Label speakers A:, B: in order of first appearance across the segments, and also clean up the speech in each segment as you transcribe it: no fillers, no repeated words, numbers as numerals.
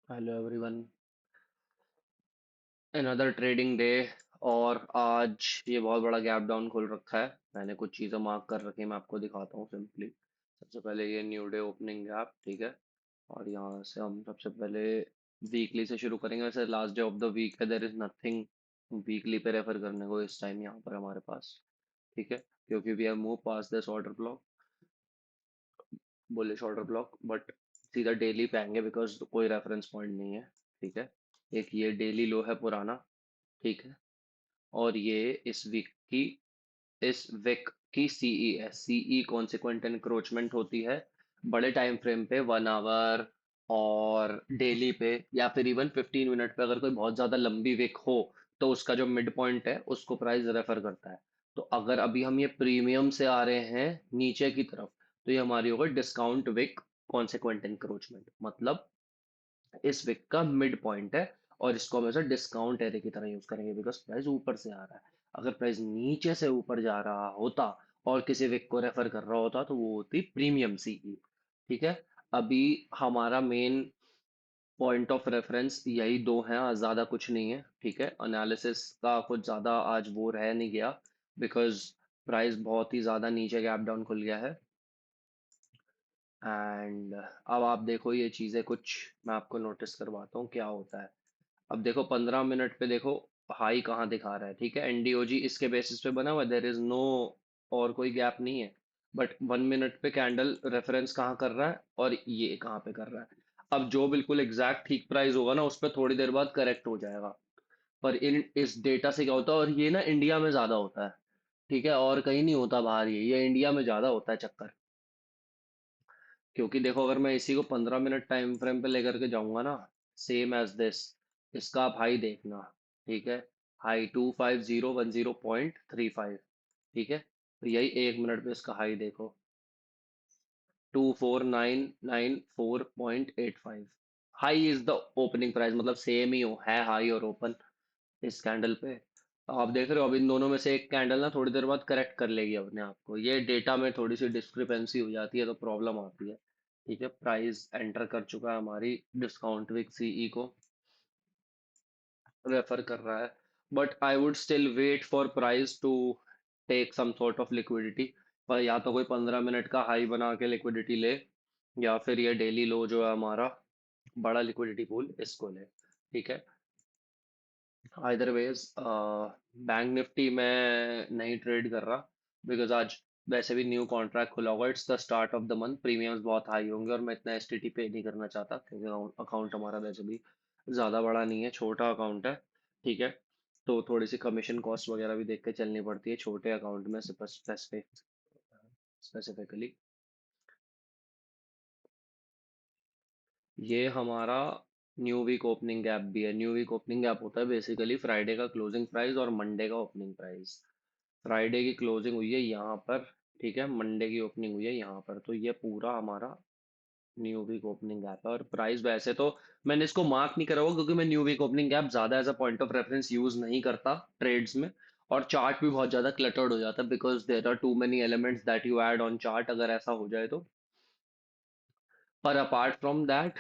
A: Hello everyone. Another trading day. और आज ये बहुत बड़ा गैप डाउन खोल रखा है। मैंने कुछ चीज़ें मार्क कर रखी हैं, मैं आपको दिखाता हूँ सिंपली। सबसे पहले ये न्यू डे ओपनिंग गैप, ठीक है। और यहाँ से हम सबसे पहले वीकली से शुरू करेंगे। वैसे last day of the week है, देर इज नथिंग वीकली पे रेफर करने को इस टाइम यहाँ पर हमारे पास, ठीक है। क्योंकि we have move past this order block, bullish order block, but सीधा डेली पे आएंगे बिकॉज कोई रेफरेंस पॉइंट नहीं है, ठीक है। एक ये डेली लो है पुराना, ठीक है। और ये इस वीक की सीई है। सीई कॉन्सिक्वेंट एनक्रोचमेंट होती है बड़े टाइम फ्रेम पे, 1 आवर और डेली पे, या फिर इवन 15 मिनट पे। अगर कोई बहुत ज्यादा लंबी वीक हो तो उसका जो मिड पॉइंट है उसको प्राइस रेफर करता है। तो अगर अभी हम ये प्रीमियम से आ रहे हैं नीचे की तरफ, तो ये हमारी होगी डिस्काउंट विक कॉन्सिक्वेंट एनक्रोचमेंट, मतलब इस विक का मिड पॉइंट है। और इसको हम ऐसा डिस्काउंट एरे की तरह यूज करेंगे बिकॉज प्राइस ऊपर से आ रहा है। अगर प्राइस नीचे से ऊपर जा रहा होता और किसी विक को रेफर कर रहा होता तो वो होती प्रीमियम सीई, ठीक है। अभी हमारा मेन पॉइंट ऑफ रेफरेंस यही दो हैं, ज्यादा कुछ नहीं है, ठीक है। एनालिसिस का कुछ ज्यादा आज वो रह नहीं गया बिकॉज प्राइस बहुत ही ज्यादा नीचे गैप डाउन खुल गया है। एंड अब आप देखो ये चीजें कुछ मैं आपको नोटिस करवाता हूँ क्या होता है। अब देखो 15 मिनट पे देखो हाई कहाँ दिखा रहा है, ठीक है। एनडीओजी इसके बेसिस पे बना हुआ है, देर इज नो और कोई गैप नहीं है। बट 1 मिनट पे कैंडल रेफरेंस कहाँ कर रहा है और ये कहाँ पे कर रहा है। अब जो बिल्कुल एग्जैक्ट ठीक प्राइस होगा ना उस पर थोड़ी देर बाद करेक्ट हो जाएगा। पर इन इस डेटा से क्या होता है, और ये ना इंडिया में ज्यादा होता है, ठीक है, और कहीं नहीं होता बाहर। ये इंडिया में ज्यादा होता है चक्कर। क्योंकि देखो अगर मैं इसी को 15 मिनट टाइम फ्रेम पे लेकर के जाऊंगा ना, सेम एज दिस, इसका आप हाई देखना, ठीक है। हाई 250110.35, ठीक है। तो यही 1 मिनट पे इसका हाई देखो, 24,994.85। High is the opening price, मतलब सेम ही हो है हाई और ओपन इस कैंडल पे। तो आप देख रहे हो अब इन दोनों में से एक कैंडल ना थोड़ी देर बाद करेक्ट कर लेगी अपने आप को। ये डेटा में थोड़ी सी डिस्क्रिपेंसी हो जाती है तो प्रॉब्लम आती है, ठीक है। प्राइस एंटर कर चुका है हमारी डिस्काउंट विक सीई को रेफर कर रहा है। But I would still wait for price to take some sort of liquidity. पर या तो कोई 15 मिनट का हाई बना के लिक्विडिटी ले, या फिर ये डेली लो जो है हमारा बड़ा लिक्विडिटी पूल इसको ले, ठीक है। आइदर वेज बैंक निफ्टी में नहीं ट्रेड कर रहा बिकॉज आज वैसे भी न्यू कॉन्ट्रैक्ट खुला होगा। It's the start of the month, premiums बहुत हाई होंगे और मैं इतना एसटीटी पे नहीं करना चाहता क्योंकि अकाउंट हमारा वैसे भी ज़्यादा बड़ा नहीं है, छोटा अकाउंट है, ठीक है। तो थोड़ी सी कमीशन कॉस्ट वगैरह भी देख के चलनी पड़ती है छोटे अकाउंट में स्पेसिफिकली। ये हमारा न्यू वीक ओपनिंग गैप भी है। न्यू वीक ओपनिंग गैप होता है बेसिकली फ्राइडे का क्लोजिंग प्राइस और मंडे का ओपनिंग प्राइस। फ्राइडे की क्लोजिंग हुई है यहाँ पर, ठीक है। मंडे की ओपनिंग हुई है यहाँ पर, तो ये पूरा हमारा न्यू वीक ओपनिंग गैप है। और प्राइस वैसे तो मैंने इसको मार्क नहीं करा हुआ क्योंकि मैं न्यू वीक ओपनिंग गैप ज्यादा as a point of reference use नहीं करता ट्रेड्स में। और चार्ट भी बहुत ज्यादा क्लटर्ड हो जाता है because there are too many elements that you add on chart अगर ऐसा हो जाए तो। पर apart from that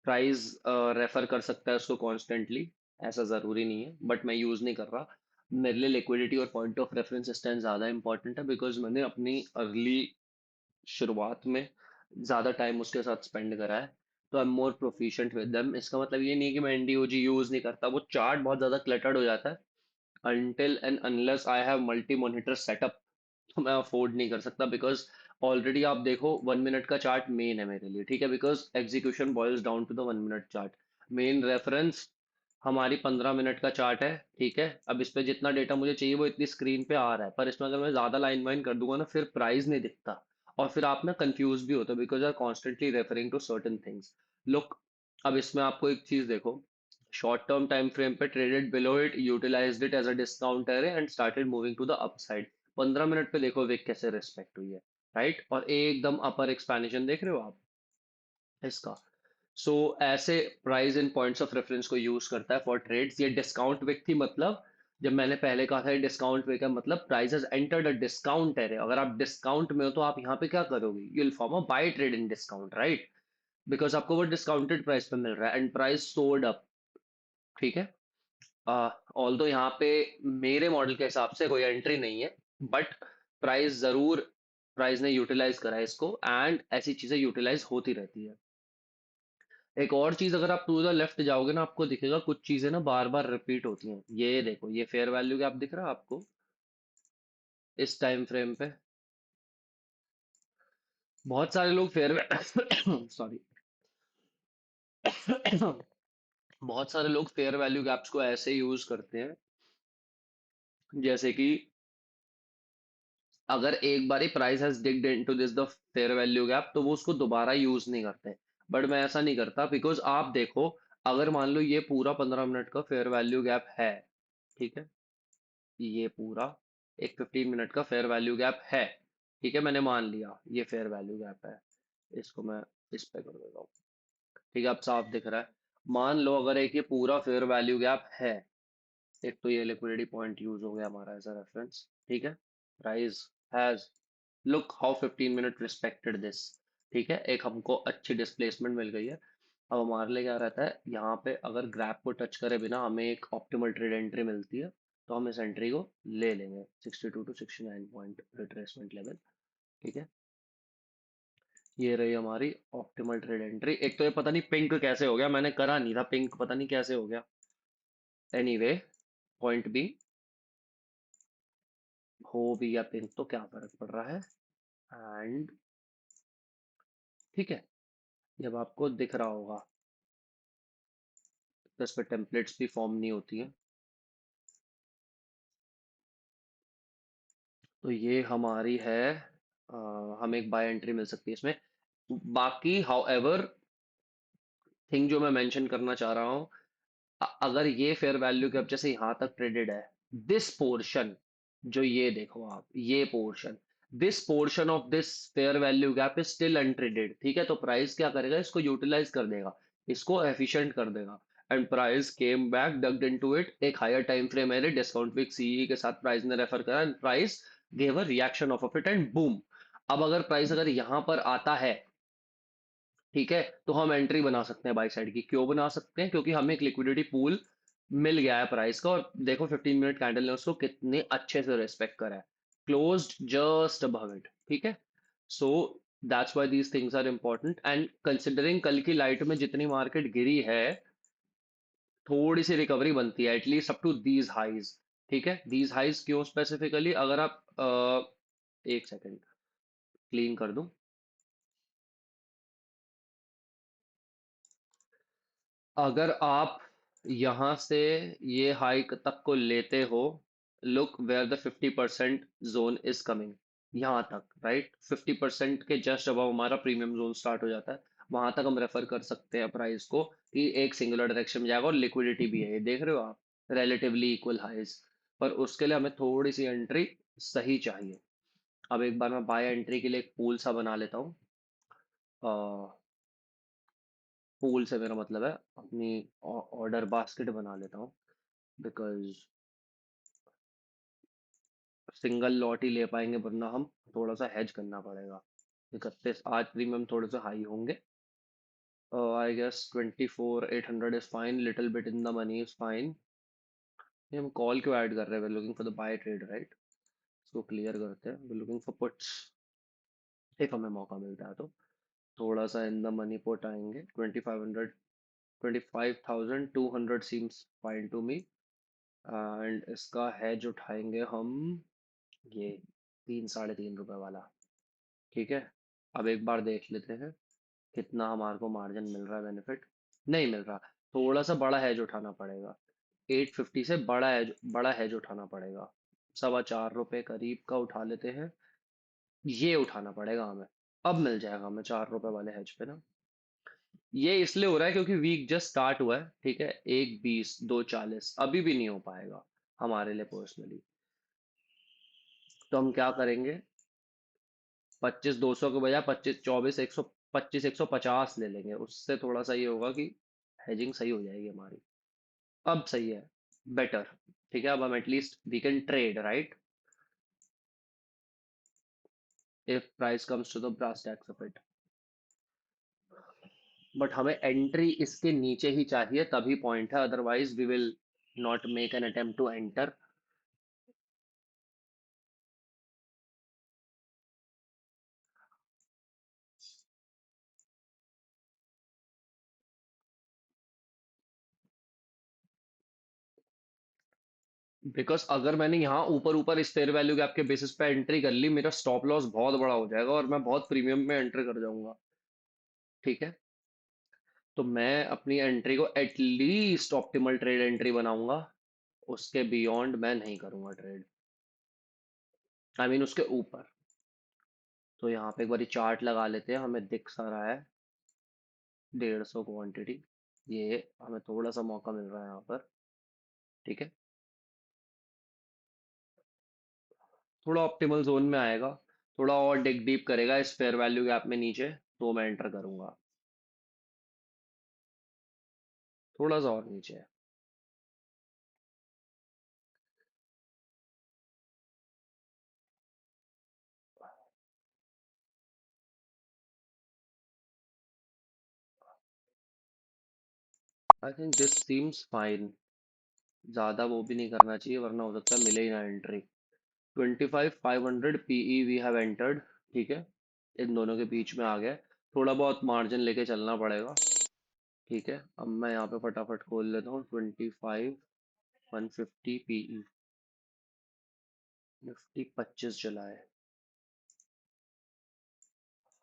A: price refer कर सकता है उसको कॉन्स्टेंटली, ऐसा ज़रूरी नहीं है, बट मैं यूज़ नहीं कर रहा। मेरे लिए लिक्विडिटी और पॉइंट ऑफ रेफरेंस इस टाइम ज़्यादा इंपॉर्टेंट है बिकॉज मैंने अपनी अर्ली शुरुआत में ज़्यादा टाइम उसके साथ स्पेंड करा है। तो I am more proficient with them. इसका मतलब ये नहीं है कि मैं एनडीओजी यूज़ नहीं करता, वो चार्ट बहुत ज़्यादा क्लटर्ड हो जाता है। Until and unless I have multi monitor setup तो मैं अफोर्ड नहीं कर सकता बिकॉज ऑलरेडी आप देखो 1 मिनट का चार्ट मेन है मेरे लिए, ठीक है। Because execution boils down to the 1 minute chart. Main reference हमारी 15 मिनट का चार्ट है, ठीक है। अब इस पे जितना डेटा मुझे चाहिए वो इतनी स्क्रीन पे आ रहा है, पर इसमें अगर मैं ज्यादा लाइन वाइन कर दूंगा ना फिर प्राइस नहीं दिखता। और फिर आप ना कंफ्यूज भी होते हो because are constantly referring to certain things. Look, अब इसमें आपको एक चीज देखो, शॉर्ट टर्म टाइम फ्रेम पे traded below it, utilised it as a discount array and started moving to the upside. 15 minute पे देखो विक कैसे रिस्पेक्ट हुई है, राइट। और एकदम अपर एक्सपेंशन देख रहे हो आप इसका। ऐसे price in points of reference को यूज करता है फॉर ट्रेड्स। ये डिस्काउंट विक थी, मतलब जब मैंने पहले कहा था डिस्काउंट पे का मतलब price has entered a discount area, अगर आप डिस्काउंट में हो तो आप यहाँ पे क्या करोगे, you will form a buy trade in discount, right? Because आपको वो डिस्काउंटेड प्राइस पे मिल रहा है एंड प्राइस सोल्ड अप, ठीक है। ऑल्दो यहाँ पे मेरे मॉडल के हिसाब से कोई एंट्री नहीं है, बट प्राइस जरूर, प्राइस ने यूटिलाइज करा है इसको, एंड ऐसी चीजें यूटिलाइज होती रहती है। एक और चीज, अगर आप टू द लेफ्ट जाओगे ना, आपको दिखेगा कुछ चीजें ना बार बार रिपीट होती हैं। ये देखो, ये फेयर वैल्यू गैप दिख रहा है आपको इस टाइम फ्रेम पे? बहुत सारे लोग फेयर सॉरी बहुत सारे लोग फेयर वैल्यू गैप्स को ऐसे यूज करते हैं, जैसे कि अगर एक बारी price has digged into this the fair value gap तो वो उसको दोबारा यूज नहीं करते। बट मैं ऐसा नहीं करता, बिकॉज आप देखो, अगर मान लो ये पूरा 15 मिनट का फेयर वैल्यू गैप है, ठीक है, ये पूरा एक 15 मिनट का फेयर वैल्यू गैप है, ठीक है, मैंने मान लिया ये फेयर वैल्यू गैप है, इसको मैं इस पे कर देता हूँ, ठीक है, अब साफ दिख रहा है। मान लो अगर एक ये पूरा फेयर वैल्यू गैप है, एक तो ये लिक्विडिटी पॉइंट यूज हो गया हमारा एज अ रेफरेंस, ठीक है, price has, look how 15 minute respected this, ठीक है, एक हमको अच्छी डिस्प्लेसमेंट मिल गई है। अब हमारे लिए क्या रहता है, यहाँ पे अगर ग्रैप को टच करे बिना हमें एक ऑप्टिमल ट्रेड एंट्री मिलती है, तो हम इस एंट्री को ले लेंगे 62 to 69 पॉइंट रिट्रेसमेंट लेवल, ठीक है। ये रही हमारी ऑप्टिमल ट्रेड एंट्री। एक तो ये पता नहीं पिंक कैसे हो गया, मैंने करा नहीं था पिंक, पता नहीं कैसे हो गया। एनीवे, पॉइंट बी, हो भी या पिंक तो क्या फर्क पड़ रहा है, एंड ठीक है, जब आपको दिख रहा होगा तो इस पर टेम्पलेट्स भी फॉर्म नहीं होती है, तो ये हमारी है, हमें एक बाय एंट्री मिल सकती है इसमें। बाकी हाउ एवर थिंग जो मैं मेंशन करना चाह रहा हूँ, अगर ये फेयर वैल्यू कैप जैसे यहाँ तक ट्रेडेड है, दिस पोर्शन, जो ये देखो आप, ये portion, this portion of this fair value gap is still untraded, ठीक है, तो प्राइस क्या करेगा, इसको यूटिलाइज कर देगा, इसको एफिशिएंट कर देगा, and price came back डग्ड into it, एक हायर टाइम फ्रेम है डिस्काउंट वीक सीई के साथ प्राइस ने रेफर करा, and price gave a reaction of it and boom. अब अगर प्राइस अगर यहाँ पर आता है, ठीक है, तो हम एंट्री बना सकते हैं बाई साइड की। क्यों बना सकते हैं, क्योंकि हमें एक लिक्विडिटी पूल मिल गया है प्राइस का, और देखो 15 मिनट कैंडल ने उसको कितने अच्छे से रिस्पेक्ट करा है, क्लोज्ड जस्ट अबव इट, ठीक है। So that's why these things are important, and considering कल की लाइट में जितनी मार्केट गिरी है, थोड़ी सी रिकवरी बनती है at least up to these highs, ठीक है। दीज हाइज क्यों स्पेसिफिकली, अगर आप एक सेकेंड क्लीन कर दूं, अगर आप यहां से ये हाइक तक को लेते हो, look where the 50% zone is coming, यहां तक, राइट, 50% के जस्ट अबव हमारा प्रीमियम जोन स्टार्ट हो जाता है, वहां तक हम रेफर कर सकते हैं प्राइस को कि एक सिंगुलर डायरेक्शन में जाएगा, और लिक्विडिटी भी है, ये देख रहे हो आप, रिलेटिवली इक्वल हाइज। पर उसके लिए हमें थोड़ी सी एंट्री सही चाहिए। अब एक बार मैं बाय एंट्री के लिए एक पूल सा बना लेता हूँ। पूल से मेरा मतलब है अपनी ऑर्डर बास्केट बना लेता हूँ, बिकॉज सिंगल लॉट ही ले पाएंगे, वरना हम थोड़ा सा हेज करना पड़ेगा। 31 आज प्रीमियम थोड़े से हाई होंगे, I guess 24,800 is fine, little bit in the money is fine. ये हम कॉल क्यों ऐड कर रहे हैं, we looking for the buy trade, right, इसको क्लियर करते हैं, we looking for puts, if हमें मौका मिलता है तो थोड़ा सा इन द मनी पुट आएंगे, 2500, 25,200 seems fine to me, and इसका हैज उठाएंगे हम, ये 3 साढ़े 3 रुपए वाला, ठीक है। अब एक बार देख लेते हैं कितना हमारे को मार्जिन मिल रहा है, बेनिफिट नहीं मिल रहा, थोड़ा सा बड़ा हैज उठाना पड़ेगा, 850 से बड़ा हैज उठाना पड़ेगा, 4.25 रुपए करीब का उठा लेते हैं, ये उठाना पड़ेगा हमें। अब मिल जाएगा हमें 4 रुपए वाले हैज पे ना। ये इसलिए हो रहा है क्योंकि वीक जस्ट स्टार्ट हुआ है, ठीक है, 1.20, 2.40 अभी भी नहीं हो पाएगा हमारे लिए पर्सनली। तो हम क्या करेंगे, 25 200 के बजाय 25 24 100 25 150 ले लेंगे, उससे थोड़ा सा ये होगा कि हेजिंग सही हो जाएगी हमारी। अब सही है, बेटर, ठीक है, अब हम at least we can trade right if price comes to the brass tacks of it. But हमें एंट्री इसके नीचे ही चाहिए तभी पॉइंट है, otherwise we will not make an attempt to enter. Because अगर मैंने यहाँ ऊपर ऊपर इस फेयर वैल्यू गैप के बेसिस पे एंट्री कर ली, मेरा स्टॉप लॉस बहुत बड़ा हो जाएगा और मैं बहुत प्रीमियम में एंटर कर जाऊंगा। ठीक है, तो मैं अपनी एंट्री को एटलीस्ट ऑप्टिमल ट्रेड एंट्री बनाऊंगा, उसके बियॉन्ड मैं नहीं करूंगा ट्रेड, आई मीन उसके ऊपर। तो यहाँ पे एक बारी चार्ट लगा लेते हैं, हमें दिख सा रहा है 150 क्वांटिटी, ये हमें थोड़ा सा मौका मिल रहा है यहाँ पर। ठीक है, थोड़ा ऑप्टिमल जोन में आएगा, थोड़ा और डिग डीप करेगा इस फेयर वैल्यू गैप में नीचे, तो मैं एंटर करूंगा। थोड़ा सा और नीचे है। I think this seems fine, ज्यादा वो भी नहीं करना चाहिए वरना हो सकता है मिले ही ना entry. 25,500 PE we have entered. ठीक है, इन दोनों के बीच में आ गया, थोड़ा बहुत मार्जिन लेके चलना पड़ेगा। ठीक है, अब मैं यहाँ पे फटाफट खोल लेता हूँ 25,150 पीई। निफ्टी 25 चला है।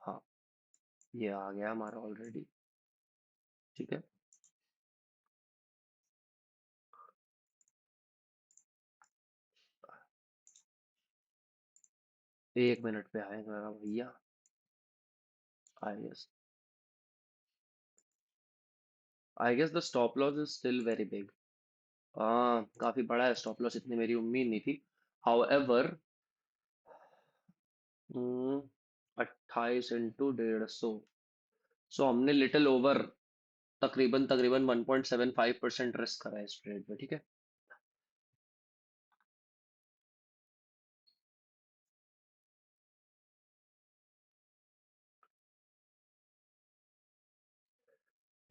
A: हाँ, ये आ गया हमारा ऑलरेडी। ठीक है, 1 मिनट पे आएगा भैया। I guess the stop loss is still very big. हाँ, काफी बड़ा है स्टॉप लॉस, इतनी मेरी उम्मीद नहीं थी। हाउएवर 28 इंटू 150, सो हमने लिटिल ओवर तकरीबन तकरीबन 1.75% रिस्क करा है इस ट्रेड में। ठीक है,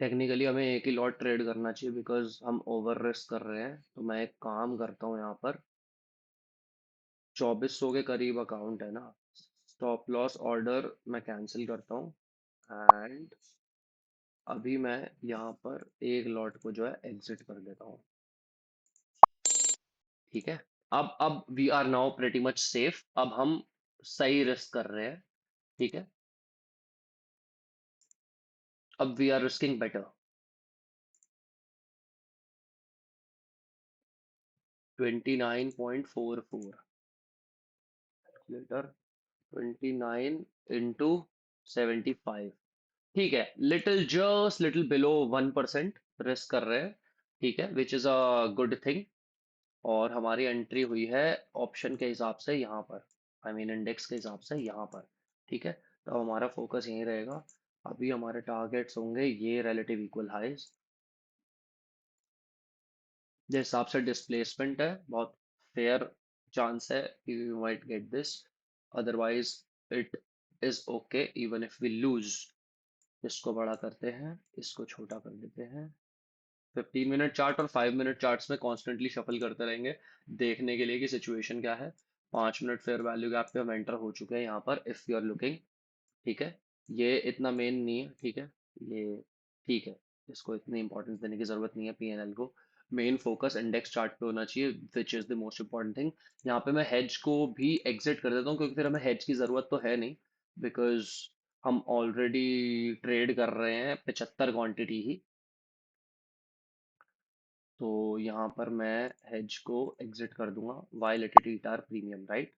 A: टेक्निकली हमें एक ही लॉट ट्रेड करना चाहिए बिकॉज हम ओवर रिस्क कर रहे हैं। तो मैं एक काम करता हूँ, यहाँ पर 2400 के करीब अकाउंट है ना, स्टॉप लॉस ऑर्डर मैं कैंसिल करता हूँ एंड अभी मैं यहाँ पर एक लॉट को जो है एग्जिट कर देता हूँ। ठीक है, अब we are now pretty much safe, अब हम सही रिस्क कर रहे हैं। ठीक है, अब we are risking better. 29.44 litre, 29 into 75। ठीक है, little just little below 1% risk कर रहे हैं। ठीक है, which is a good thing. और हमारी एंट्री हुई है ऑप्शन के हिसाब से यहाँ पर, आई मीन इंडेक्स के हिसाब से यहाँ पर। ठीक है, तो हमारा फोकस यहीं रहेगा। अभी हमारे टारगेट्स होंगे ये रिलेटिव इक्वल हाइज, जिस हिसाब से डिस्प्लेसमेंट है बहुत फेयर चांस है कि we might get this, otherwise it is okay even if we lose. इसको बड़ा करते हैं, इसको छोटा कर देते हैं। 15 मिनट चार्ट और 5 मिनट चार्ट्स में कॉन्स्टेंटली शफल करते रहेंगे देखने के लिए कि सिचुएशन क्या है। 5 मिनट फेयर वैल्यू गैप पे हम एंटर हो चुके हैं यहाँ पर, इफ यू आर लुकिंग। ठीक है, ये इतना मेन नहीं है। ठीक है, ये ठीक है, इसको इतनी इंपॉर्टेंस देने की जरूरत नहीं है पीएनएल को। मेन फोकस इंडेक्स चार्ट पे होना चाहिए, which is the most important thing. यहाँ पे मैं हेज को भी एग्जिट कर देता हूँ क्योंकि फिर हमें हेज की जरूरत तो है नहीं, बिकॉज हम ऑलरेडी ट्रेड कर रहे हैं 75 क्वांटिटी ही। तो यहाँ पर मैं हेज को एग्जिट कर दूंगा while it it are premium right,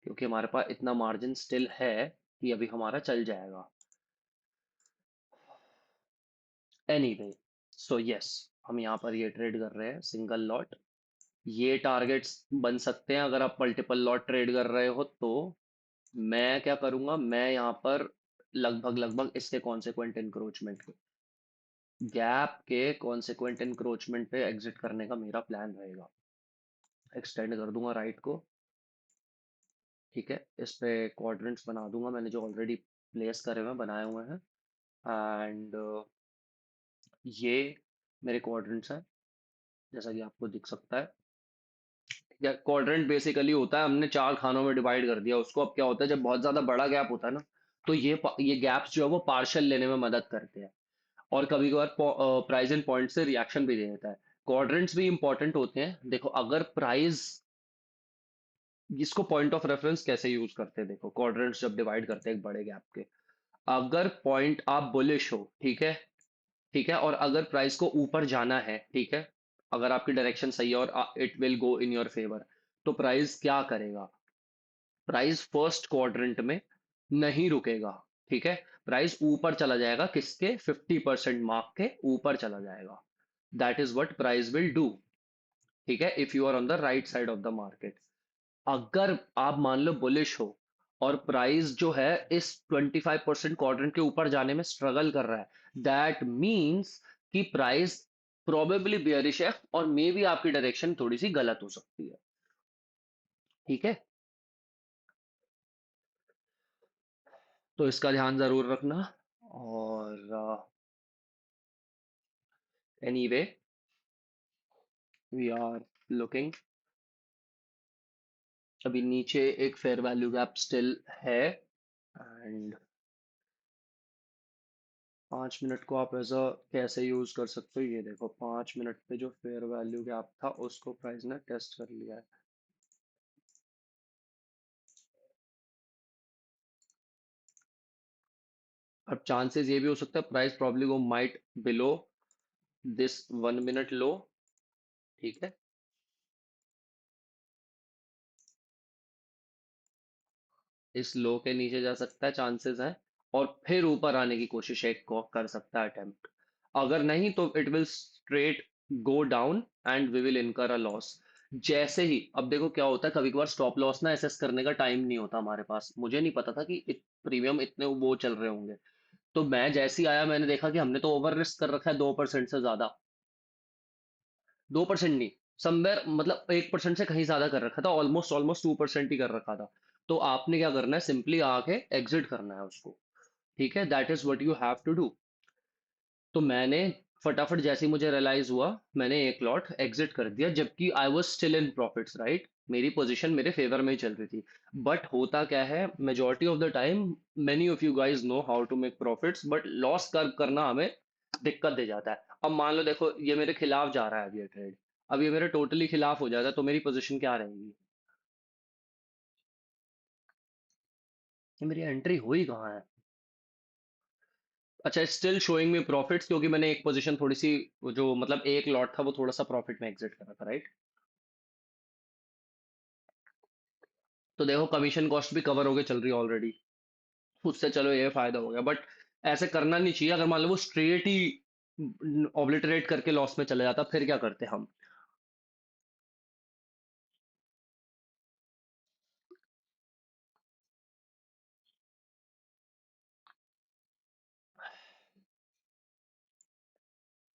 A: क्योंकि हमारे पास इतना मार्जिन स्टिल है कि अभी हमारा चल जाएगा। एनीवे, सो यस, हम यहाँ पर ये ट्रेड कर रहे हैं सिंगल लॉट। ये टारगेट्स बन सकते हैं अगर आप मल्टीपल लॉट ट्रेड कर रहे हो तो। मैं क्या करूंगा, मैं यहाँ पर लगभग लगभग इसके कॉन्सेक्वेंट इंक्रोचमेंट के गैप के कॉन्सेक्वेंट इंक्रोचमेंट पे एग्जिट करने का मेरा प्लान रहेगा। एक्सटेंड कर दूंगा राइट को। ठीक है, इस पे क्वाड्रेंट्स बना दूंगा, मैंने जो ऑलरेडी प्लेस करे हुए हैं, बनाए हुए हैं। एंड ये मेरे क्वाड्रेंट्स हैं, जैसा कि आपको दिख सकता है। या क्वाड्रेंट बेसिकली होता है, हमने चार खानों में डिवाइड कर दिया उसको। अब क्या होता है, जब बहुत ज्यादा बड़ा गैप होता है ना, तो ये गैप्स जो है वो पार्शियल लेने में मदद करते हैं, और कभी कभार प्राइस एंड पॉइंट से रिएक्शन भी दे देता है। क्वाड्रेंट्स भी इंपॉर्टेंट होते हैं। देखो, अगर प्राइस, इसको पॉइंट ऑफ रेफरेंस कैसे यूज करते हैं, देखो क्वाड्रेंट्स जब डिवाइड करते हैं एक बड़े गैप के, अगर पॉइंट आप बुलिश हो, ठीक है, ठीक है, और अगर प्राइस को ऊपर जाना है, ठीक है, अगर आपकी डायरेक्शन सही है और it will go in your favour, तो प्राइस क्या करेगा, प्राइस फर्स्ट क्वाड्रेंट में नहीं रुकेगा। ठीक है, प्राइस ऊपर चला जाएगा, किसके 50% मार्क के ऊपर चला जाएगा। That is what price will do. ठीक है, if you are on the right side of the market. अगर आप मान लो बुलिश हो और प्राइस जो है इस 25% क्वाड्रेंट के ऊपर जाने में स्ट्रगल कर रहा है, दैट मीन्स कि प्राइस प्रोबेबली बियरिश है, और मे भी आपकी डायरेक्शन थोड़ी सी गलत हो सकती है। ठीक है, तो इसका ध्यान जरूर रखना। और एनीवे, वी आर लुकिंग, अभी नीचे एक फेयर वैल्यू गैप स्टिल है। एंड 5 मिनट को आप एज अ कैसे यूज कर सकते हो, ये देखो 5 मिनट पे जो फेयर वैल्यू गैप था उसको प्राइस ने टेस्ट कर लिया है। अब चांसेस ये भी हो सकता है प्राइस प्रॉब्ली वो might below this 1 minute low. ठीक है, इस लो के नीचे जा सकता है, चांसेस है, और फिर ऊपर आने की कोशिश एक को कर सकता है अटेम्प्ट। अगर नहीं तो it will straight go down and we will incur a loss. जैसे ही, अब देखो क्या होता है, कभी कभार स्टॉप लॉस ना एसेस करने का टाइम नहीं होता हमारे पास। मुझे नहीं पता था कि प्रीमियम इतने वो चल रहे होंगे। तो मैं जैसे ही आया, मैंने देखा कि हमने तो ओवर रिस्क कर रखा है 2% से ज्यादा। 2% नहीं, समवेयर मतलब 1% से कहीं ज्यादा कर रखा था, ऑलमोस्ट ऑलमोस्ट 2% ही कर रखा था। तो आपने क्या करना है, सिंपली आके एग्जिट करना है उसको। ठीक है, that is what you have to do. तो मैंने फटाफट, जैसे ही मुझे रियलाइज हुआ, मैंने एक लॉट एग्जिट कर दिया, जबकि I was still in profits, right, मेरी पोजीशन मेरे फेवर में ही चल रही थी। बट होता क्या है, majority of the time many of you guys know how to make profits, but loss कर करना हमें दिक्कत दे जाता है। अब मान लो, देखो ये मेरे खिलाफ जा रहा है अभी ये ट्रेड, अब ये मेरे टोटली खिलाफ हो जाता है, तो मेरी पोजीशन क्या रहेगी, ये मेरी एंट्री हुई कहाँ है। अच्छा, स्टिल शोइंग में प्रॉफिट्स, क्योंकि मैंने एक पोजीशन थोड़ी सी, जो मतलब एक लॉट था वो थोड़ा सा प्रॉफिट में एग्जिट करा था, राइट। तो देखो कमीशन कॉस्ट भी कवर होके चल रही है ऑलरेडी, उससे चलो ये फायदा हो गया। बट ऐसे करना नहीं चाहिए। अगर मान लो वो स्ट्रेट ही ऑब्लिटरेट करके लॉस में चले जाता, फिर क्या करते हम।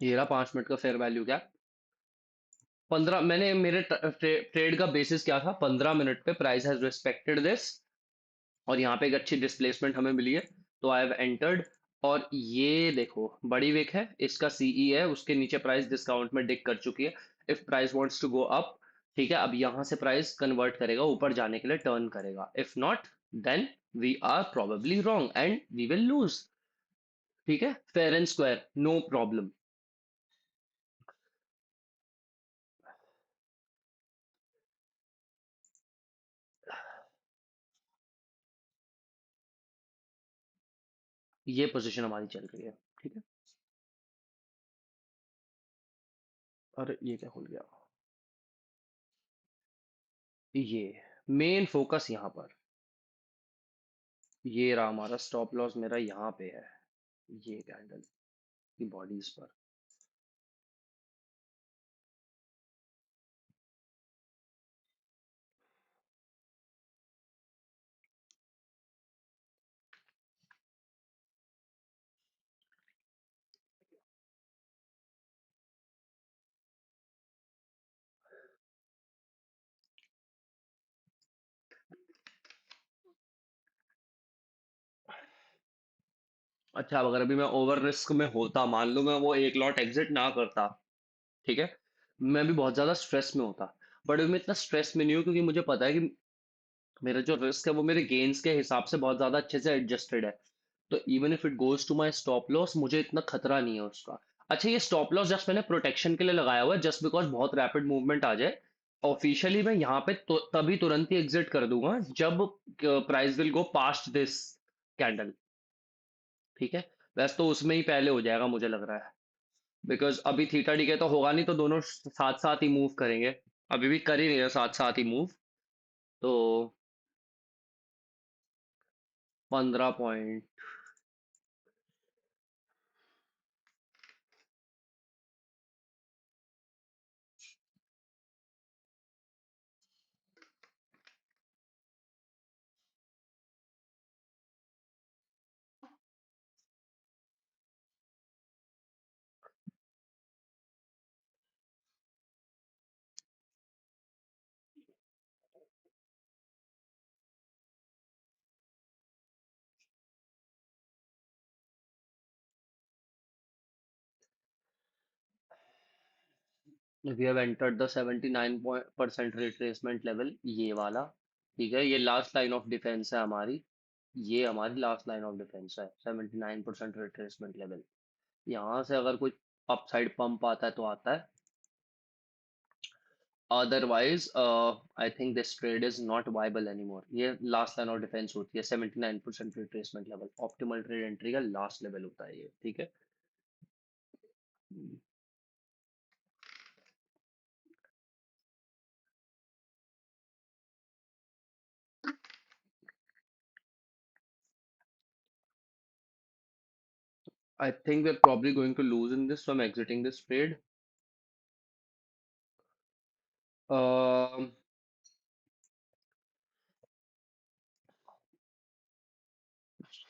A: ये रहा 5 मिनट का फेयर वैल्यू गैप। 15, मैंने मेरे ट्रेड का बेसिस क्या था, 15 मिनट पे प्राइस हैज रिस्पेक्टेड दिस, और यहाँ पे एक अच्छी डिस्प्लेसमेंट हमें मिली है, तो आई हैव एंटर्ड। और ये देखो बड़ी विक है, इसका सीई है, उसके नीचे प्राइस डिस्काउंट में डिक कर चुकी है। If price wants to go up, ठीक है, अब यहाँ से प्राइस कन्वर्ट करेगा, ऊपर जाने के लिए टर्न करेगा। If not, then we are probably wrong and we will lose. ठीक है, fair and square, no problem. ये पोजीशन हमारी चल रही है। ठीक है, और ये क्या खुल गया, ये मेन फोकस यहाँ पर, ये रहा हमारा स्टॉप लॉस, मेरा यहाँ पे है, ये कैंडल की बॉडीज पर। अच्छा, अब अगर अभी मैं ओवर रिस्क में होता, मान लो मैं वो एक लॉट एग्जिट ना करता, ठीक है, मैं भी बहुत ज्यादा स्ट्रेस में होता। बट अभी मैं इतना स्ट्रेस में नहीं हूँ, क्योंकि मुझे पता है कि मेरा जो रिस्क है वो मेरे गेन्स के हिसाब से बहुत ज्यादा अच्छे से एडजस्टेड है। तो even if it goes to my stop loss, मुझे इतना खतरा नहीं है उसका। अच्छा, ये स्टॉप लॉस जस्ट मैंने प्रोटेक्शन के लिए लगाया हुआ है, जस्ट बिकॉज बहुत रैपिड मूवमेंट आ जाए। ऑफिशियली मैं यहाँ पे तभी तुरंत ही एग्जिट कर दूंगा जब price will go past this candle, ठीक है। वैसे तो उसमें ही पहले हो जाएगा मुझे लग रहा है, बिकॉज अभी थीटा डीके तो होगा नहीं, तो दोनों साथ साथ ही मूव करेंगे। अभी भी कर ही रहे हैं साथ साथ ही मूव। तो 15 point. We have entered the 79% retracement level, ये वाला, ठीक है। ये लास्ट लाइन ऑफ डिफेंस है हमारी। ये हमारी लास्ट लाइन ऑफ डिफेंस है, 79% रिट्रेसमेंट लेवल। यहाँ से अगर कोई अपसाइड पंप आता है तो आता है, otherwise I think this trade is not viable anymore. ये लास्ट लाइन ऑफ डिफेंस होती है, 79% retracement level optimal trade entry का लास्ट लेवल होता है ये, ठीक है। I think we're probably going to lose in this, so I'm exiting this trade. Um,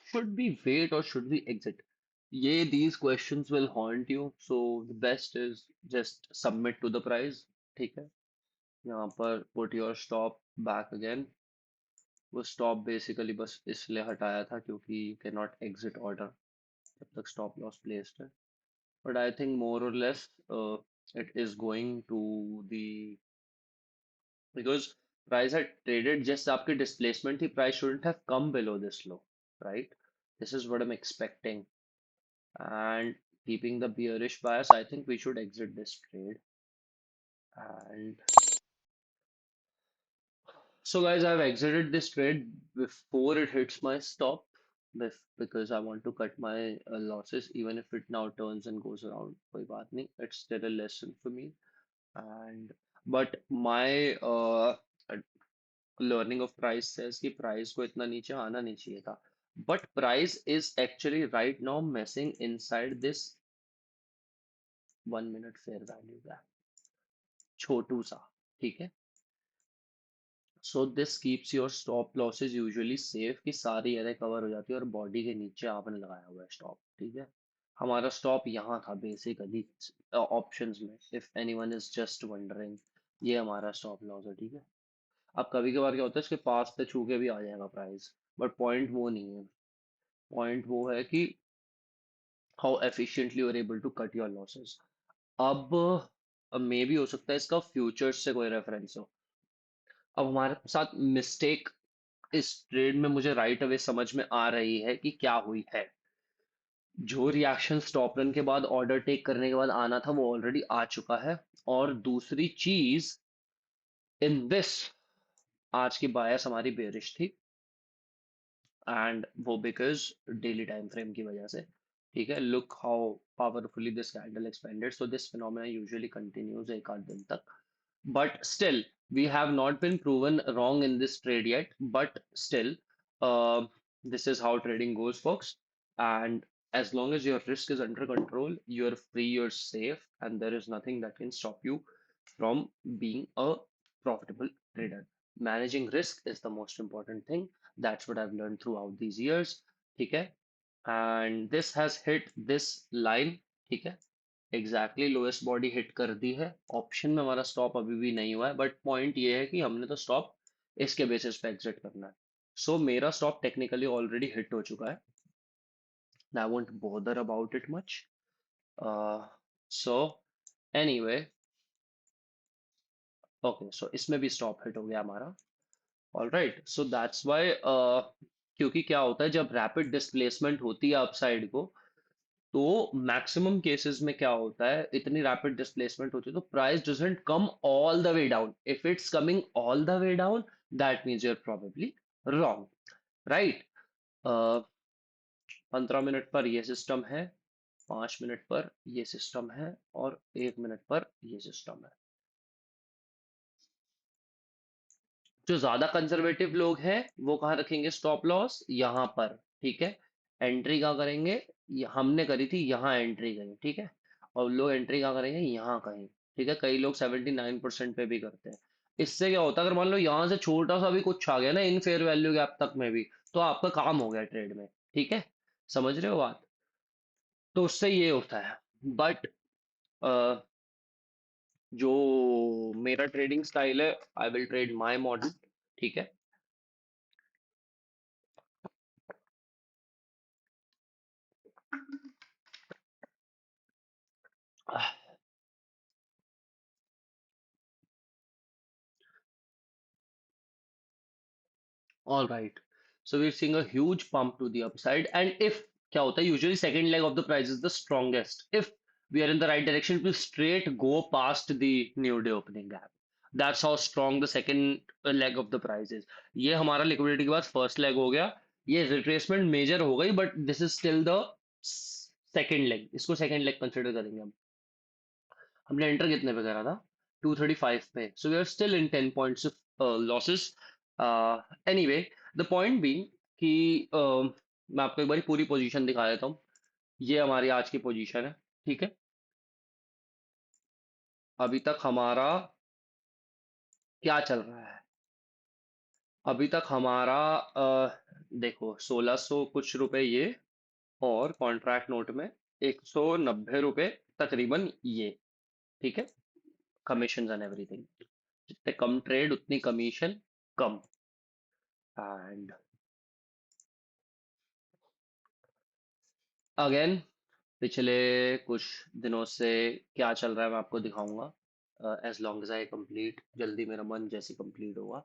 A: should we wait or should we exit? Yeah, these questions will haunt you, so the best is just submit to the price, ठीक है। यहाँ पर put your stop back again। वो stop basically बस इसलिए हटाया था क्योंकि you cannot exit order जब तक stop loss placed है। But I think more or less it is going to the, because price had traded just after displacement, the price shouldn't have come below this low, right? This is what I'm expecting. And keeping the bearish bias, I think we should exit this trade. And so, guys, I've exited this trade before it hits my stop, because I want to cut my losses, even if it now turns and goes around. कोई बात नहीं, it's still a lesson for me. And but my learning of price says कि price को इतना नीचे आना नहीं चाहिए था, but price is actually right now messing inside this 1 minute fair value gap, छोटू सा, ठीक है। So this keeps your stop losses usually safe, कि सारी एरिया कवर हो जाती है और बॉडी के नीचे आपने लगाया हुआ है स्टॉप, ठीक है। हमारा स्टॉप यहाँ था बेसिकली ऑप्शंस में, if anyone is just wondering. ये हमारा स्टॉप लॉस है, ठीक है। अब कभी कभार क्या होता है, इसके पास से छू के भी आ जाएगा प्राइस, बट पॉइंट वो नहीं है। पॉइंट वो है कि how efficiently you are able to cut your losses. अब मे भी हो सकता है इसका फ्यूचर्स से कोई रेफरेंस हो। अब हमारे साथ मिस्टेक इस ट्रेड में मुझे राइट अवे समझ में आ रही है कि क्या हुई है। जो रिएक्शन स्टॉप रन के बाद ऑर्डर टेक करने के बाद आना था वो ऑलरेडी आ चुका है। और दूसरी चीज, इन दिस, आज की बायस हमारी बेरिश थी, एंड वो बिकॉज डेली टाइम फ्रेम की वजह से, ठीक है। Look how powerfully this candle expanded, so this phenomena usually continues एक आध दिन तक। But still, we have not been proven wrong in this trade yet. But still, uh, this is how trading goes, folks. And as long as your risk is under control, you're free, you're safe, and there is nothing that can stop you from being a profitable trader. Managing risk is the most important thing. That's what I've learned throughout these years. Okay. And this has hit this line, ठीक है। Exactly lowest body hit कर दी है। Option में हमारा stop अभी भी नहीं हुआ है, बट पॉइंट ये है कि हमने तो स्टॉप इसके बेसिस पे एग्जिट करना है। सो मेरा स्टॉप टेक्निकली ऑलरेडी हिट हो चुका है। I won't bother about it much. Uh, so anyway, okay, so इसमें भी स्टॉप हिट हो गया हमारा. All right, so that's why, क्योंकि क्या होता है जब रैपिड डिस्प्लेसमेंट होती है अपसाइड को, तो मैक्सिमम केसेस में क्या होता है, इतनी रैपिड डिस्प्लेसमेंट होती है तो price doesn't come all the way down. If it's coming all the way down, that means you're probably wrong, right. 15 minute पर ये सिस्टम है, 5 मिनट पर ये सिस्टम है, और 1 मिनट पर ये सिस्टम है. जो ज्यादा कंजर्वेटिव लोग हैं वो कहाँ रखेंगे स्टॉप लॉस, यहाँ पर. ठीक है. एंट्री कहाँ करेंगे, हमने करी थी यहाँ एंट्री कहीं, ठीक है. और लोग एंट्री कहाँ करेंगे, यहाँ कहीं. ठीक है, कई लोग 79% पे भी करते हैं. इससे क्या होता है, अगर मान लो यहाँ से छोटा सा भी कुछ आ गया ना इन फेयर वैल्यू गैप तक में भी, तो आपका काम हो गया ट्रेड में. ठीक है, समझ रहे हो बात. तो उससे ये होता है. बट जो मेरा ट्रेडिंग स्टाइल है, I will trade my model. ठीक है. All right. So we're seeing a huge pump to the upside. And if क्या होता है, usually second leg of the price is the strongest. If we are in the right direction, it will straight go past the new day opening gap. That's how strong the second leg of the price is. ये हमारा liquidity के बाद first leg हो गया. ये retracement major हो गई, but this is still the second leg. इसको second leg consider करेंगे हम. हमने एंटर कितने पे करा था, 235 पे. So we are still in 10 points of losses. Anyway, the point being कि मैं आपको एक बार पूरी पोजीशन दिखा देता हूँ. ये हमारी आज की पोजीशन है. ठीक है. अभी तक हमारा क्या चल रहा है, अभी तक हमारा देखो 1600 कुछ रुपए ये, और कॉन्ट्रैक्ट नोट में 190 रुपए तकरीबन ये. ठीक है, कमीशन एंड एवरीथिंग. जितने कम ट्रेड उतनी कमीशन कम. एंड अगेन, पिछले कुछ दिनों से क्या चल रहा है मैं आपको दिखाऊंगा, as long as I complete, जल्दी मेरा मन जैसे कंप्लीट होगा.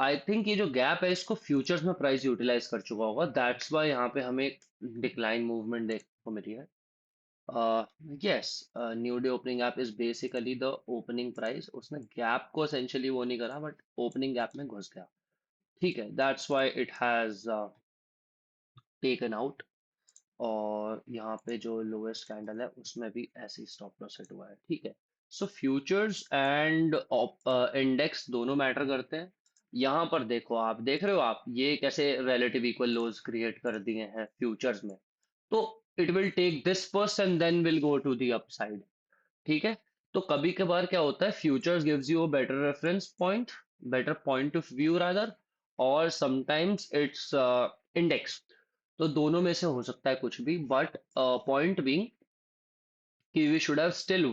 A: आई थिंक ये जो गैप है इसको फ्यूचर्स में प्राइस यूटिलाइज कर चुका होगा, दैट्स वाई यहाँ पे हमें एक डिक्लाइन मूवमेंट देखने को मिली है. Yes, new day opening gap is basically the opening price. उसने गैप को एसेंशियली वो नहीं करा, बट ओपनिंग गैप में घुस गया. ठीक है, that's why it has taken out. और यहाँ पे जो लोएस्ट कैंडल है उसमें भी ऐसे ही स्टॉप लॉस हिट हुआ है. ठीक है. सो फ्यूचर्स एंड इंडेक्स दोनों मैटर करते हैं. यहाँ पर देखो, आप देख रहे हो आप ये कैसे रिलेटिव इक्वल लोज क्रिएट कर दिए हैं फ्यूचर्स में. तो it will take this first and then will go to the upside. ठीक है. तो कभी कभार क्या होता है, futures gives you a better reference point, better point of view rather, और समटाइम्स इट्स इंडेक्स. तो दोनों में से हो सकता है कुछ भी, बट पॉइंट बीइंग कि we should have still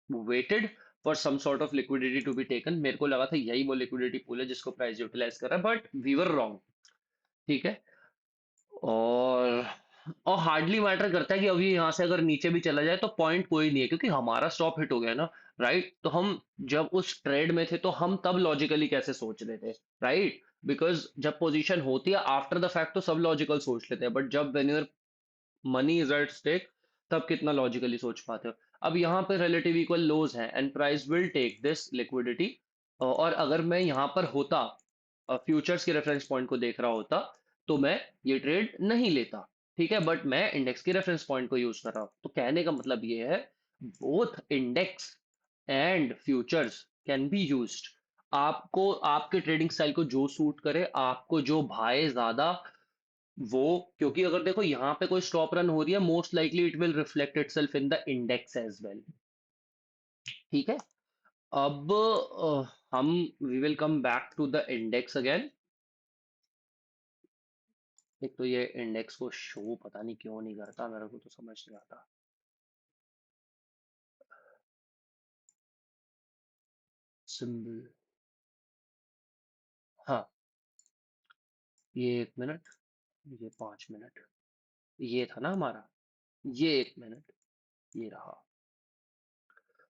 A: waited for some sort of liquidity to be taken. मेरे को लगा था यही वो लिक्विडिटी पूल है जिसको प्राइस यूटिलाइज कर रहा है, बट वी वर रॉन्ग. ठीक है. और और हार्डली मैटर करता है कि अभी यहाँ से अगर नीचे भी चला जाए तो पॉइंट कोई नहीं है, क्योंकि हमारा स्टॉप हिट हो गया ना. राइट. तो हम जब उस ट्रेड में थे तो हम तब लॉजिकली कैसे सोच रहे थे, राइट. बिकॉज जब पोजीशन होती है आफ्टर द फैक्ट तो सब लॉजिकल सोच लेते हैं, बट जब when your money is at stake, तब कितना लॉजिकली सोच पाते हो. अब यहाँ पे रिलेटिव इक्वल लोज है and price will take this liquidity. और अगर मैं यहाँ पर होता, फ्यूचर्स के रेफरेंस पॉइंट को देख रहा होता, तो मैं ये ट्रेड नहीं लेता. ठीक है, बट मैं इंडेक्स के रेफरेंस पॉइंट को यूज कर रहा हूँ. तो कहने का मतलब ये है, both index and futures can be used. आपको आपके ट्रेडिंग स्टाइल को जो सूट करे, आपको जो भाए ज्यादा, वो. क्योंकि अगर देखो यहाँ पे कोई स्टॉप रन हो रही है, most likely it will reflect itself in the index as well. ठीक है. अब हम we will come back to the index again. एक तो ये इंडेक्स को शो पता नहीं क्यों नहीं करता, मेरे को तो समझ नहीं आता. सिंबल. हाँ, ये 1 मिनट, ये 5 मिनट. ये था ना हमारा, ये 1 मिनट, ये रहा.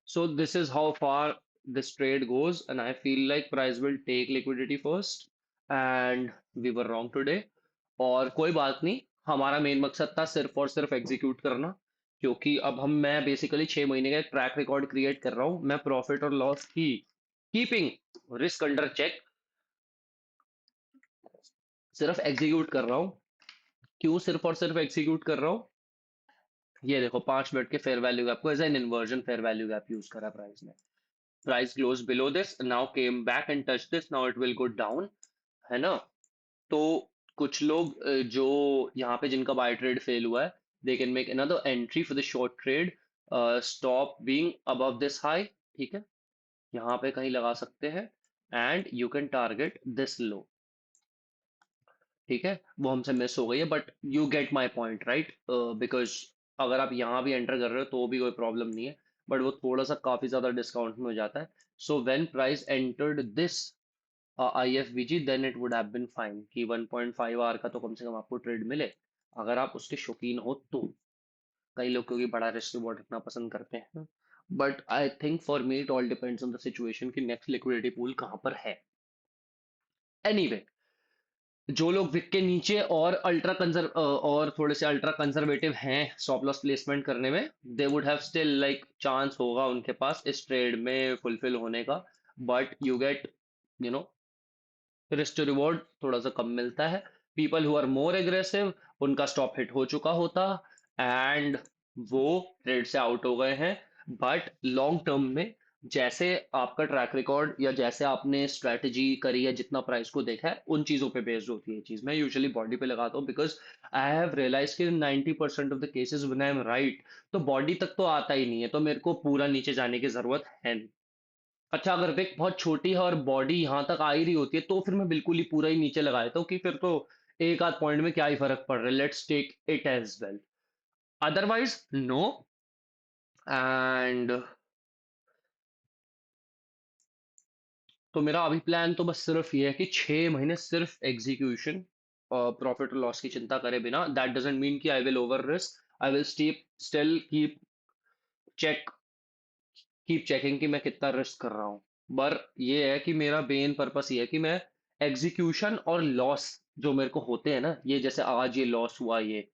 A: So this is how far this trade goes, and I feel like price will take liquidity first, and we were wrong today. और कोई बात नहीं, हमारा मेन मकसद था सिर्फ और सिर्फ एग्जीक्यूट करना, क्योंकि अब हम मैं बेसिकली 6 महीने का एक ट्रैक रिकॉर्ड क्रिएट कर रहा हूँ. मैं प्रॉफिट और लॉस की कीपिंग रिस्क अंडर चेक सिर्फ एग्जीक्यूट कर रहा हूँ. क्यों सिर्फ और सिर्फ एग्जीक्यूट कर रहा हूँ? ये देखो 5 मिनट के फेयर वैल्यू गैप को as an inversion fair value gap use करा प्राइस ने. Price close below this, now came back and touch this, now it will go down, है ना? तो कुछ लोग जो यहाँ पे जिनका बाय ट्रेड फेल हुआ है, they can make another entry for the short trade. Stop being above this high, ठीक है, यहाँ पे कहीं लगा सकते हैं, and you can target this low. ठीक है, वो हमसे मिस हो गई है, but you get my point right, because अगर आप यहाँ भी एंटर कर रहे हो तो भी कोई प्रॉब्लम नहीं है, बट वो थोड़ा सा काफी ज्यादा डिस्काउंट में हो जाता है. So when price entered this IFVG, then it would have been fine कि 1.5 आवर का तो कम से कम आपको ट्रेड मिले, अगर आप उसके शौकीन हो तो. कई लोग क्योंकि बड़ा रिस्क रिवॉर्ड रखना पसंद करते हैं, but I think for me it all depends on the situation कि नेक्स्ट लिक्विडिटी पूल कहाँ पर है. एनीवे, जो लोग विक के नीचे और और थोड़े से अल्ट्रा कंजर्वेटिव हैं स्टॉप लॉस प्लेसमेंट करने में, they would have still like chance होगा उनके पास इस ट्रेड में फुलफिल होने का. But you get, you know, risk to reward थोड़ा सा कम मिलता है. People who are more aggressive, उनका स्टॉप हिट हो चुका होता, एंड वो ट्रेड से आउट हो गए हैं. बट लॉन्ग टर्म में जैसे आपका ट्रैक रिकॉर्ड या जैसे आपने स्ट्रेटजी करी है, जितना प्राइस को देखा है, उन चीजों पे बेस्ड होती है ये चीज. मैं यूजुअली बॉडी पे लगाता हूँ, बिकॉज आई हैव रियलाइज कि 90% of the cases when I am right, तो बॉडी तक तो आता ही नहीं है, तो मेरे को पूरा नीचे जाने की जरूरत है नहीं. अच्छा, अगर विक बहुत छोटी है और बॉडी यहाँ तक आ ही रही होती है, तो फिर मैं बिल्कुल ही पूरा ही नीचे लगा देता हूँ कि फिर तो एक आध पॉइंट में क्या ही फर्क पड़ रहा है, let's take it as well. Otherwise no. And तो मेरा अभी प्लान तो बस सिर्फ ये है कि 6 महीने सिर्फ एग्जीक्यूशन, प्रॉफिट और लॉस की चिंता करे बिना. दैट डजेंट मीन कि I will over risk, I will still check keep checking कि मैं कितना रिस्क कर रहा हूँ. पर ये है कि मेरा मेन पर्पस ये है कि मैं एग्जीक्यूशन और लॉस जो मेरे को होते हैं ना, ये जैसे आज ये लॉस हुआ, ये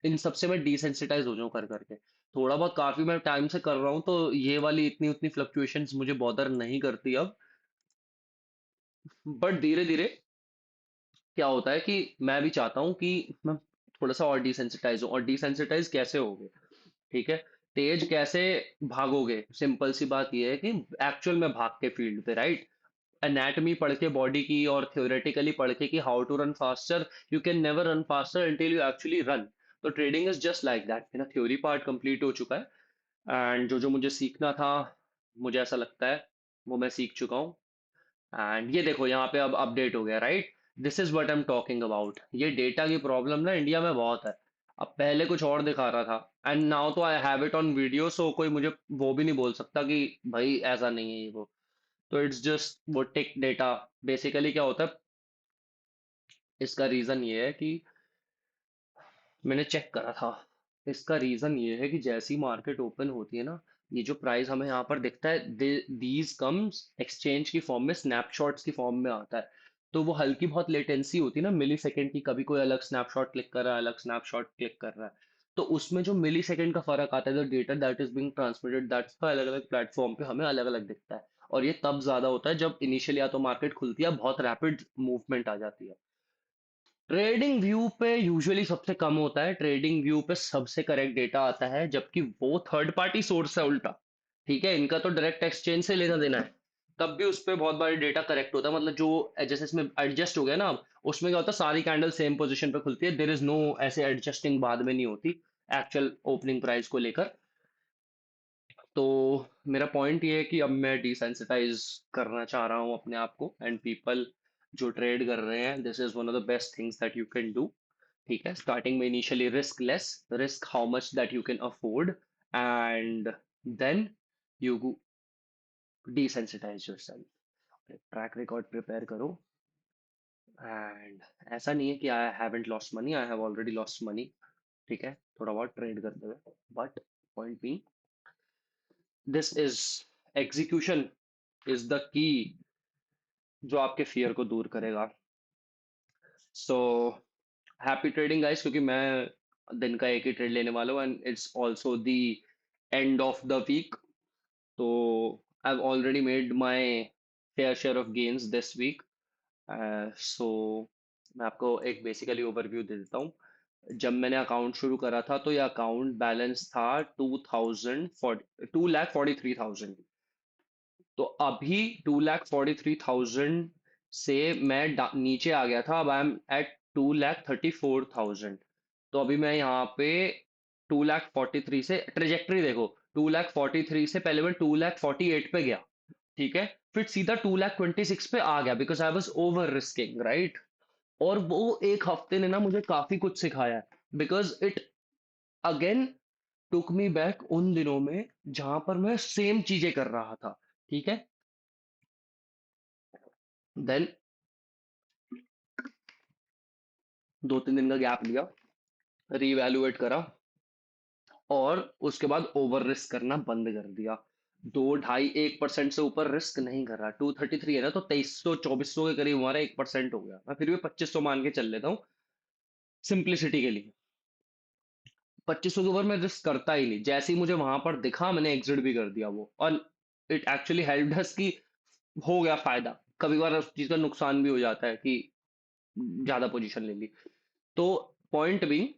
A: इन सबसे मैं डिसेंसिटाइज हो जाऊं कर करके. थोड़ा बहुत काफी मैं टाइम से कर रहा हूँ, तो ये वाली इतनी उतनी फ्लक्चुएशंस मुझे बॉदर नहीं करती अब. बट धीरे धीरे क्या होता है कि मैं भी चाहता हूँ कि मैं थोड़ा सा और डिसेंसिटाइज हूँ. और डिसेंसिटाइज कैसे होगे? ठीक है, तेज कैसे भागोगे? सिंपल सी बात ये है कि एक्चुअल में भाग के फील्ड पे, राइट? एनाटमी पढ़ के बॉडी की और थ्योरेटिकली पढ़ के कि how to run faster, you can never run faster until you actually run. तो trading is just like that. मेरा थ्योरी पार्ट कंप्लीट हो चुका है, एंड जो जो मुझे सीखना था, मुझे ऐसा लगता है वो मैं सीख चुका हूँ. एंड ये देखो यहाँ पे अब अपडेट हो गया, right? This is what I am talking about. ये डेटा की प्रॉब्लम ना इंडिया में बहुत है. अब पहले कुछ और दिखा रहा था, एंड नाउ तो I have it on video, so कोई मुझे वो भी नहीं बोल सकता कि भाई ऐसा नहीं है ये वो. तो इट्स जस्ट वो टिक डेटा. बेसिकली क्या होता है, इसका रीजन ये है कि मैंने चेक करा था. इसका रीजन ये है कि जैसी मार्केट ओपन होती है ना, ये जो प्राइस हमें यहाँ पर दिखता है, दीज कम्स एक्सचेंज की फॉर्म में, स्नैपशॉट्स की फॉर्म में आता है. तो वो हल्की बहुत लेटेंसी होती है ना, मिली सेकेंड की, कभी कोई अलग स्नैपशॉट क्लिक कर रहा है, अलग स्नैपशॉट क्लिक कर रहा है. तो उसमें जो मिली सेकेंड का फर्क आता है, the data that is being transmitted, that's का अलग अलग प्लेटफॉर्म पे हमें अलग अलग दिखता है. और ये तब ज्यादा होता है जब इनिशियली या तो मार्केट खुलती है, बहुत रैपिड मूवमेंट आ जाती है. ट्रेडिंग व्यू पे यूजुअली सबसे कम होता है. ट्रेडिंग व्यू पे सबसे करेक्ट डेटा आता है, जबकि वो थर्ड पार्टी सोर्स है उल्टा. ठीक है, इनका तो डायरेक्ट एक्सचेंज से लेना देना है, तब भी उस पर बहुत बारी डेटा करेक्ट होता है. मतलब जो जैसे इसमें एडजस्ट हो गया ना, अब उसमें क्या होता है, सारी कैंडल सेम पोजीशन पे खुलती है, देयर इज नो ऐसे एडजस्टिंग बाद में नहीं होती एक्चुअल ओपनिंग प्राइस को लेकर. तो मेरा पॉइंट ये है कि अब मैं डिसेंसिटाइज करना चाह रहा हूँ अपने आप को, एंड पीपल जो ट्रेड कर रहे हैं, this is one of the best things that you can do. ठीक है, स्टार्टिंग में initially risk less, risk how much that you can afford, and then you desensitise yourself. Track record prepare करो. And ऐसा नहीं है कि I haven't lost money, I have already lost money. ठीक है, थोड़ा बहुत ट्रेड करते हुए। But point B, this is execution is the key जो आपके फियर को दूर करेगा। सो हैप्पी ट्रेडिंग गाइस, क्योंकि मैं दिन का एक ही ट्रेड लेने वाला हूँ and it's also the end of the week. तो I have already made my fair share of gains this week. So मैं आपको एक बेसिकली ओवरव्यू दे देता हूँ। जब मैंने अकाउंट शुरू करा था तो ये अकाउंट बैलेंस था 2,43,000। तो अभी 2,43,000 से मैं नीचे आ गया था, अब आई एम एट 2,34,000। तो अभी मैं यहाँ पे 2,43,000 से ट्रेजेक्टरी देखो, 2,43,000 से पहले मैं 2,48,000 पे गया, ठीक है, फिर सीधा 2,26,000 पे आ गया because I was over risking, right. और वो एक हफ्ते ने ना मुझे काफी कुछ सिखाया है, because it again took me back उन दिनों में जहां पर मैं सेम चीजें कर रहा था, ठीक है। देन 2-3 दिन का गैप लिया, रीवैल्यूएट करा, और उसके बाद ओवर रिस्क करना बंद कर दिया। 2-2.5-1% से ऊपर रिस्क नहीं कर रहा। 233 है ना, तो 2300-2400 के करीब हमारा 1% हो गया, मैं फिर भी 2500 मान के चल लेता हूँ सिंप्लिसिटी के लिए। 2500 के ऊपर मैं रिस्क करता ही नहीं, जैसे ही मुझे वहां पर दिखा मैंने एग्जिट भी कर दिया वो। और इट एक्चुअली हेल्प्ड अस कि हो गया फायदा। कभी बार उस चीज का नुकसान भी हो जाता है कि ज्यादा पोजीशन ले ली। तो पॉइंट भी,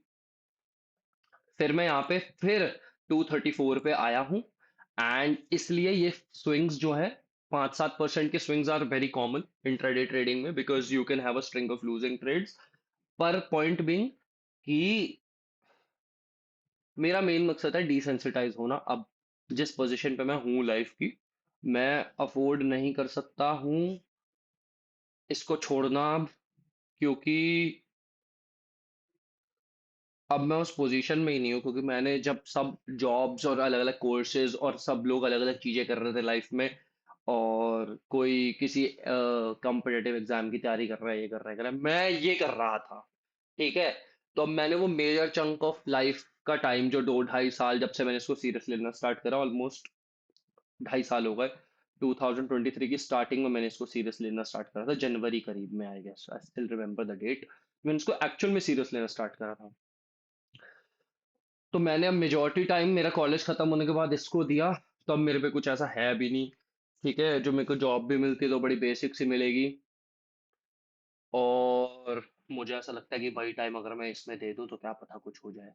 A: फिर मैं यहाँ पे फिर 234 पे आया हूँ। एंड इसलिए ये स्विंग्स जो है, 5-7% के swings are very common intraday trading में, because you can have a string of losing trades. पर पॉइंट बिंग कि मेरा मेन मकसद है डिसेंसिटाइज होना। अब जिस पोजीशन पे मैं हूँ लाइफ की, मैं अफोर्ड नहीं कर सकता हूँ इसको छोड़ना, क्योंकि अब मैं उस पोजीशन में ही नहीं हूँ। क्योंकि मैंने जब सब जॉब्स और अलग अलग कोर्सेज और सब लोग अलग अलग चीजें कर रहे थे लाइफ में, और कोई किसी कॉम्पिटेटिव एग्जाम की तैयारी कर रहा है, ये कर रहा है, मैं ये कर रहा था, ठीक है। तो अब मैंने वो मेजर चंक ऑफ लाइफ का टाइम, जो 2-2.5 साल जब से मैंने इसको सीरियस लेना स्टार्ट करा, ऑलमोस्ट 2.5 साल हो गए। 2023 की स्टार्टिंग में मैंने इसको सीरियस लेना स्टार्ट करा था, जनवरी करीब में, I guess I still remember the date. मैंने इसको एक्चुअल में सीरियस लेना स्टार्ट करा था। तो मैंने अब मेजोरिटी टाइम मेरा कॉलेज खत्म होने के बाद इसको दिया। तो अब मेरे पे कुछ ऐसा है भी नहीं, ठीक है। जो मेरे को जॉब भी मिलती है तो बड़ी बेसिक सी मिलेगी। और मुझे ऐसा लगता है कि वही टाइम अगर मैं इसमें दे दूं तो क्या पता कुछ हो जाए।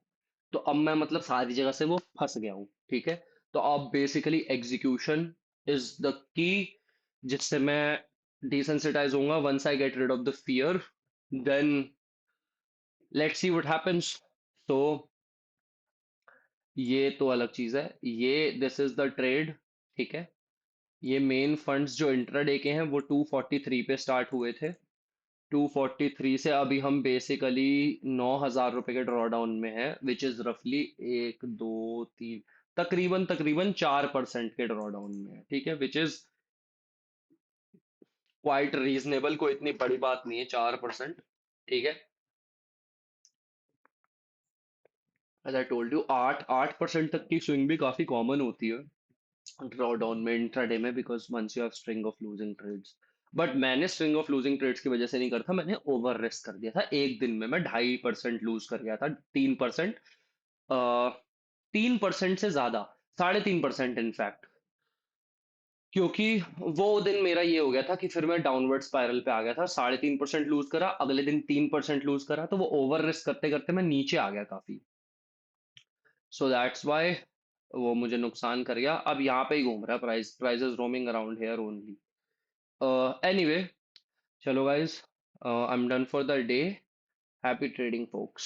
A: तो अब मैं मतलब सारी जगह से वो फंस गया हूँ, ठीक है। तो अब बेसिकली एग्जीक्यूशन इज द की, जिससे मैं डिसेंसिटाइज होऊंगा। Once I get rid of the fear, then let's see what happens. तो ये तो अलग चीज है, ये दिस इज द ट्रेड, ठीक है। ये मेन फंड्स जो इंट्राडे के हैं वो 243 पे स्टार्ट हुए थे। 243 से अभी हम बेसिकली 9,000 रुपए के ड्रॉ डाउन में है, विच इज रफली 1-2-3, तकरीबन तकरीबन 4% के ड्रॉ डाउन में है, ठीक है, विच इज क्वाइट रीजनेबल। कोई इतनी बड़ी बात नहीं है 4%, ठीक है। एज आई टोल्ड यू, 8-8% तक की स्विंग भी काफी कॉमन होती है ड्रॉ डाउन में, इंट्राडे में, because once you have string of losing trades. But मैंने स्ट्रिंग ऑफ लूजिंग ट्रेड्स की वजह से नहीं करता, मैंने ओवर रिस्क कर दिया था। एक दिन में मैं 2.5% लूज कर गया था, 3%, 3% से ज्यादा, 3.5% इनफैक्ट। क्योंकि वो दिन मेरा ये हो गया था कि फिर मैं डाउनवर्ड स्पाइरल पे आ गया था। 3.5% लूज करा, अगले दिन 3% लूज करा, तो वो ओवर रिस्क करते करते मैं नीचे आ गया काफी। सो दैट्स वाई वो मुझे नुकसान कर गया। अब यहाँ पे ही घूम रहा है, price is roaming around here only. Anyway, चलो guys, I am done for the day. Happy trading focus.